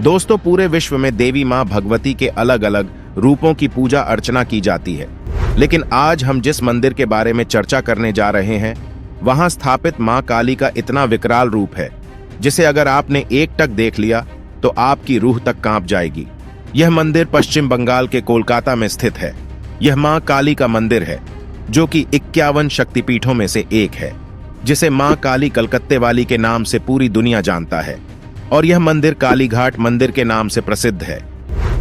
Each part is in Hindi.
दोस्तों, पूरे विश्व में देवी मां भगवती के अलग अलग रूपों की पूजा अर्चना की जाती है, लेकिन आज हम जिस मंदिर के बारे में चर्चा करने जा रहे हैं वहां स्थापित मां काली का इतना विकराल रूप है जिसे अगर आपने एकटक देख लिया तो आपकी रूह तक कांप जाएगी। यह मंदिर पश्चिम बंगाल के कोलकाता में स्थित है। यह मां काली का मंदिर है जो कि 51 शक्तिपीठों में से एक है, जिसे मां काली कलकत्ते वाली के नाम से पूरी दुनिया जानता है। और यह मंदिर कालीघाट मंदिर के नाम से प्रसिद्ध है।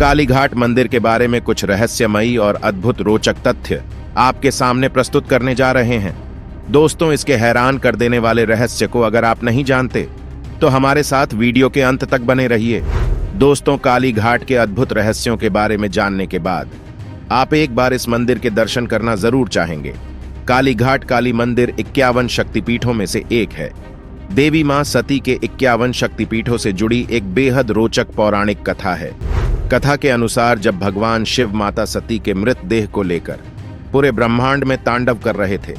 कालीघाट मंदिर के बारे में कुछ रहस्यमयी और अद्भुत रोचक तथ्य आपके सामने प्रस्तुत करने जा रहे हैं। दोस्तों, इसके हैरान कर देने वाले रहस्य को अगर आप नहीं जानते तो हमारे साथ वीडियो के अंत तक बने रहिए। दोस्तों, कालीघाट के अद्भुत रहस्यों के बारे में जानने के बाद आप एक बार इस मंदिर के दर्शन करना जरूर चाहेंगे। कालीघाट काली मंदिर 51 शक्तिपीठों में से एक है। देवी मां सती के 51 शक्तिपीठों से जुड़ी एक बेहद रोचक पौराणिक कथा है। कथा के अनुसार जब भगवान शिव माता सती के मृत देह को लेकर पूरे ब्रह्मांड में तांडव कर रहे थे,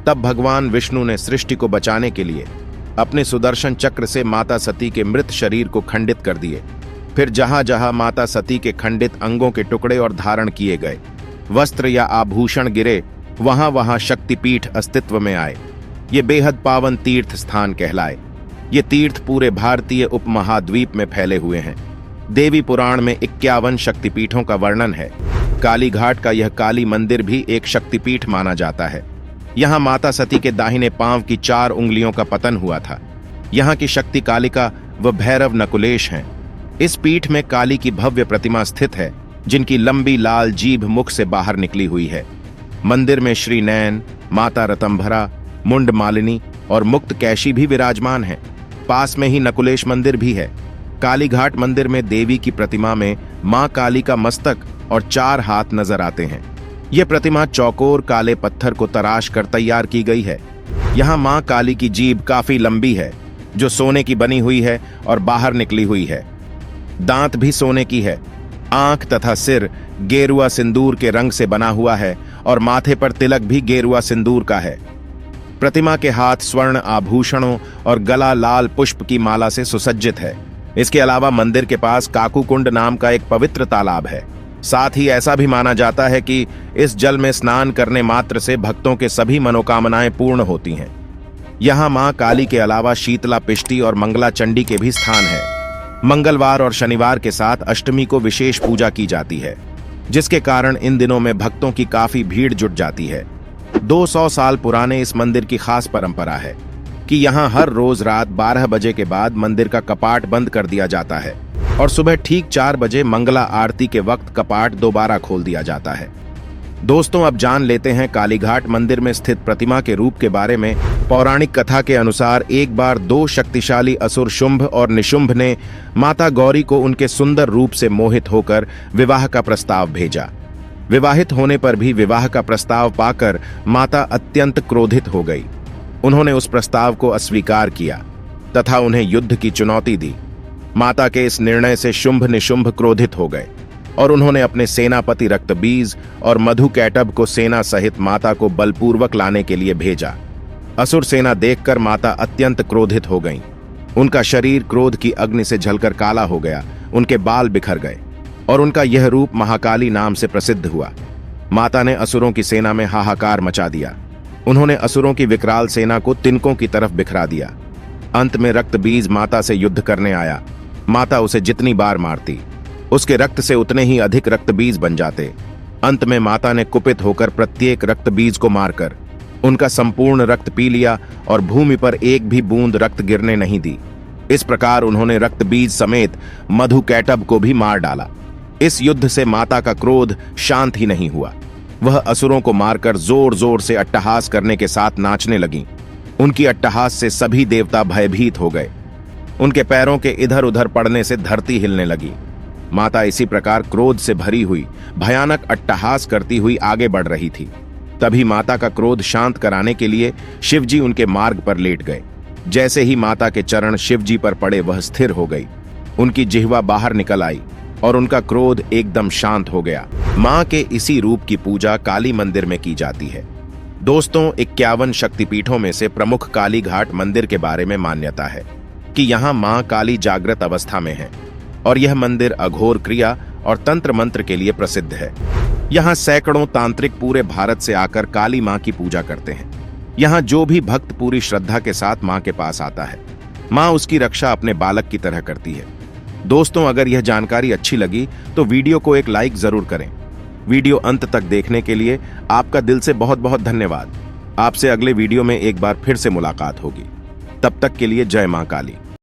तब भगवान विष्णु ने सृष्टि को बचाने के लिए अपने सुदर्शन चक्र से माता सती के मृत शरीर को खंडित कर दिए। फिर जहां जहां माता सती के खंडित अंगों के टुकड़े और धारण किए गए वस्त्र या आभूषण गिरे, वहां वहां शक्तिपीठ अस्तित्व में आए। ये बेहद पावन तीर्थ स्थान कहलाए। ये तीर्थ पूरे भारतीय उपमहाद्वीप में फैले हुए हैं। देवी पुराण में 51 शक्तिपीठों का वर्णन है। कालीघाट का यह काली मंदिर भी एक शक्तिपीठ माना जाता है। यहाँ माता सती के दाहिने पांव की 4 उंगलियों का पतन हुआ था। यहाँ की शक्ति कालिका व भैरव नकुलेश हैं। इस पीठ में काली की भव्य प्रतिमा स्थित है, जिनकी लंबी लाल जीभ मुख से बाहर निकली हुई है। मंदिर में श्री नैन, माता रतंभरा, मुंड मालिनी और मुक्त कैशी भी विराजमान हैं। पास में ही नकुलेश मंदिर भी है। कालीघाट मंदिर में देवी की प्रतिमा में मां काली का मस्तक और 4 हाथ नजर आते हैं। यह प्रतिमा चौकोर काले पत्थर को तराश कर तैयार की गई है। यहाँ मां काली की जीभ काफी लंबी है, जो सोने की बनी हुई है और बाहर निकली हुई है। दांत भी सोने की है। आंख तथा सिर गेरुआ सिंदूर के रंग से बना हुआ है और माथे पर तिलक भी गेरुआ सिंदूर का है। प्रतिमा के हाथ स्वर्ण आभूषणों और गला लाल पुष्प की माला से सुसज्जित है। इसके अलावा मंदिर के पास काकू-कुंड नाम का एक पवित्र तालाब है। साथ ही ऐसा भी माना जाता है कि इस जल में स्नान करने मात्र से भक्तों के सभी मनोकामनाएं पूर्ण होती हैं। यहाँ मां काली के अलावा शीतला पिष्टी और मंगला चंडी के भी स्थान है। मंगलवार और शनिवार के साथ अष्टमी को विशेष पूजा की जाती है, जिसके कारण इन दिनों में भक्तों की काफी भीड़ जुट जाती है। 200 साल पुराने इस मंदिर की खास परंपरा है कि यहाँ हर रोज रात 12 बजे के बाद मंदिर का कपाट बंद कर दिया जाता है और सुबह ठीक 4 बजे मंगला आरती के वक्त कपाट दोबारा खोल दिया जाता है। दोस्तों, अब जान लेते हैं कालीघाट मंदिर में स्थित प्रतिमा के रूप के बारे में। पौराणिक कथा के अनुसार एक बार 2 शक्तिशाली असुर शुंभ और निशुंभ ने माता गौरी को उनके सुंदर रूप से मोहित होकर विवाह का प्रस्ताव भेजा। विवाहित होने पर भी विवाह का प्रस्ताव पाकर माता अत्यंत क्रोधित हो गई। उन्होंने उस प्रस्ताव को अस्वीकार किया तथा उन्हें युद्ध की चुनौती दी। माता के इस निर्णय से शुंभ निशुंभ क्रोधित हो गए और उन्होंने अपने सेनापति रक्तबीज और मधुकैटभ को सेना सहित माता को बलपूर्वक लाने के लिए भेजा। असुर सेना देखकर माता अत्यंत क्रोधित हो गईं। उनका शरीर क्रोध की अग्नि से जलकर काला हो गया, उनके बाल बिखर गए और उनका यह रूप महाकाली नाम से प्रसिद्ध हुआ। माता ने असुरों की सेना में हाहाकार मचा दिया। उन्होंने असुरों की विकराल सेना को तिनकों की तरफ बिखरा दिया। अंत में रक्तबीज माता से युद्ध करने आया। माता उसे जितनी बार मारती, उसके रक्त से उतने ही अधिक रक्तबीज बन जाते। अंत में माता ने कुपित होकर प्रत्येक रक्तबीज को मारकर उनका संपूर्ण रक्त पी लिया और भूमि पर एक भी बूंद रक्त गिरने नहीं दी। इस प्रकार उन्होंने रक्तबीज समेत मधुकैटभ को भी मार डाला। इस युद्ध से माता का क्रोध शांत ही नहीं हुआ। वह असुरों को मारकर जोर जोर से अट्टहास करने के साथ नाचने लगीं। उनकी अट्टहास से सभी देवता भयभीत हो गए। उनके पैरों के इधर उधर पड़ने से धरती हिलने लगी। माता इसी प्रकार क्रोध से भरी हुई भयानक अट्टहास करती हुई आगे बढ़ रही थी। तभी माता का क्रोध शांत कराने के लिए शिवजी उनके मार्ग पर लेट गए। जैसे ही माता के चरण शिवजी पर पड़े, वह स्थिर हो गई। उनकी जिह्वा बाहर निकल आई और उनका क्रोध एकदम शांत हो गया। मां के इसी रूप की पूजा काली मंदिर में की जाती है। दोस्तों, 51 शक्तिपीठों में से प्रमुख कालीघाट मंदिर के बारे में मान्यता है कि यहाँ मां काली जागृत अवस्था में है। और यह मंदिर अघोर क्रिया और तंत्र मंत्र के लिए प्रसिद्ध है। यहाँ सैकड़ों तांत्रिक पूरे भारत से आकर काली मां की पूजा करते हैं। यहाँ जो भी भक्त पूरी श्रद्धा के साथ मां के पास आता है, मां उसकी रक्षा अपने बालक की तरह करती है। दोस्तों, अगर यह जानकारी अच्छी लगी तो वीडियो को एक लाइक जरूर करें। वीडियो अंत तक देखने के लिए आपका दिल से बहुत बहुत धन्यवाद। आपसे अगले वीडियो में एक बार फिर से मुलाकात होगी। तब तक के लिए जय मां काली।